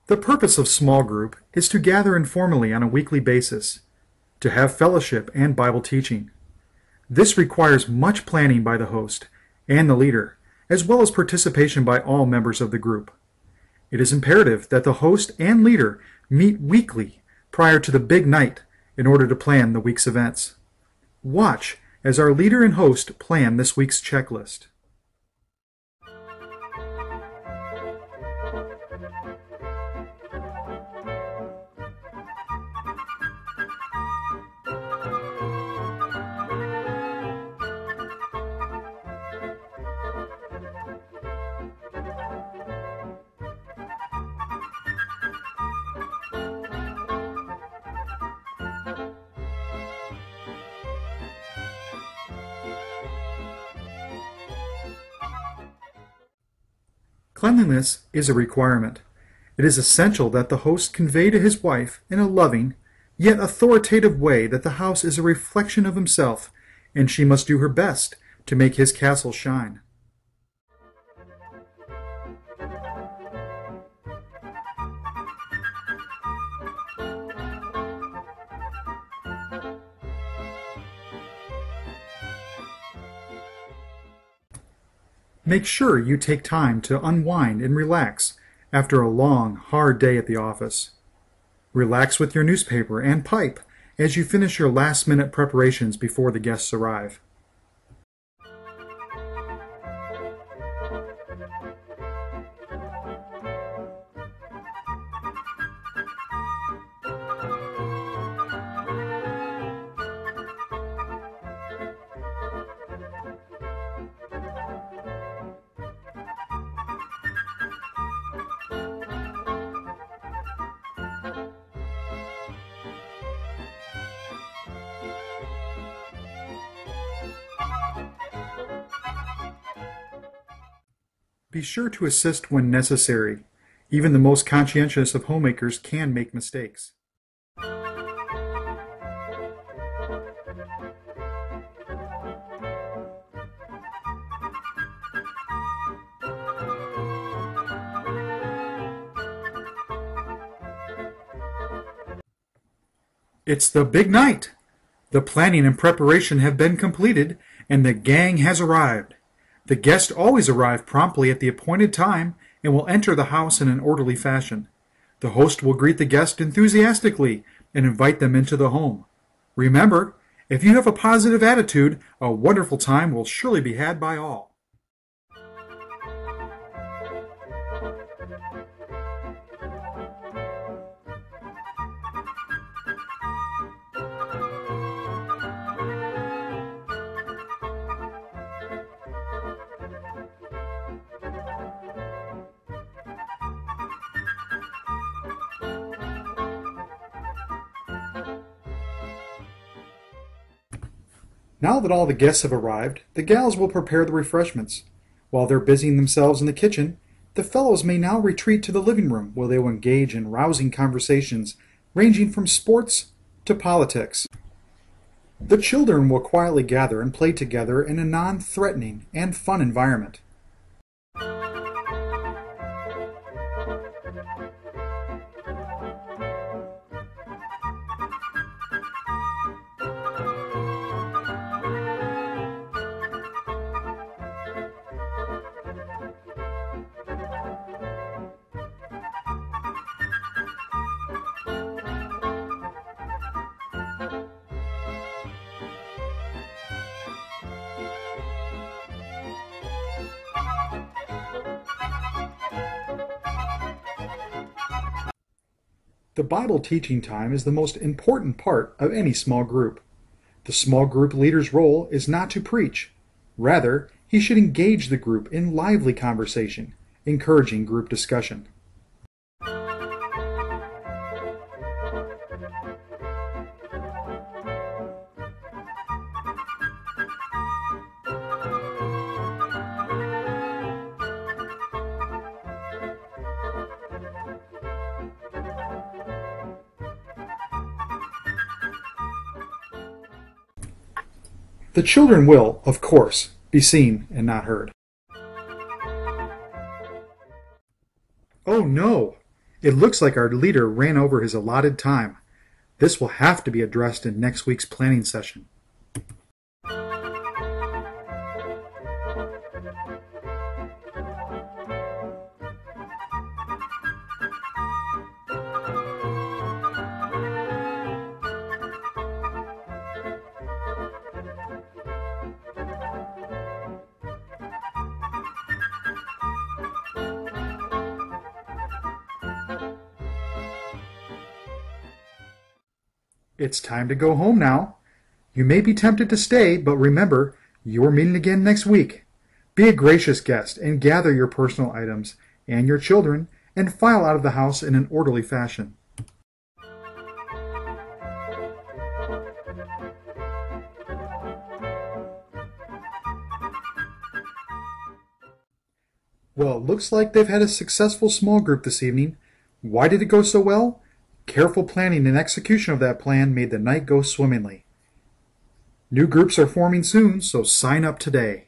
The purpose of small group is to gather informally on a weekly basis, to have fellowship and Bible teaching. This requires much planning by the host and the leader, as well as participation by all members of the group. It is imperative that the host and leader meet weekly prior to the big night in order to plan the week's events. Watch as our leader and host plan this week's checklist. Cleanliness is a requirement. It is essential that the host convey to his wife in a loving, yet authoritative way that the house is a reflection of himself, and she must do her best to make his castle shine. Make sure you take time to unwind and relax after a long, hard day at the office. Relax with your newspaper and pipe as you finish your last-minute preparations before the guests arrive. Be sure to assist when necessary. Even the most conscientious of homemakers can make mistakes. It's the big night! The planning and preparation have been completed, and the gang has arrived. The guests always arrive promptly at the appointed time and will enter the house in an orderly fashion. The host will greet the guest enthusiastically and invite them into the home. Remember, if you have a positive attitude, a wonderful time will surely be had by all. Now that all the guests have arrived, the gals will prepare the refreshments. While they're busying themselves in the kitchen, the fellows may now retreat to the living room where they will engage in rousing conversations ranging from sports to politics. The children will quietly gather and play together in a non-threatening and fun environment. The Bible teaching time is the most important part of any small group. The small group leader's role is not to preach. Rather, he should engage the group in lively conversation, encouraging group discussion. The children will, of course, be seen and not heard. Oh no! It looks like our leader ran over his allotted time. This will have to be addressed in next week's planning session. It's time to go home now. You may be tempted to stay, but remember, you're meeting again next week. Be a gracious guest and gather your personal items and your children and file out of the house in an orderly fashion. Well, it looks like they've had a successful small group this evening. Why did it go so well? Careful planning and execution of that plan made the night go swimmingly. New groups are forming soon, so sign up today.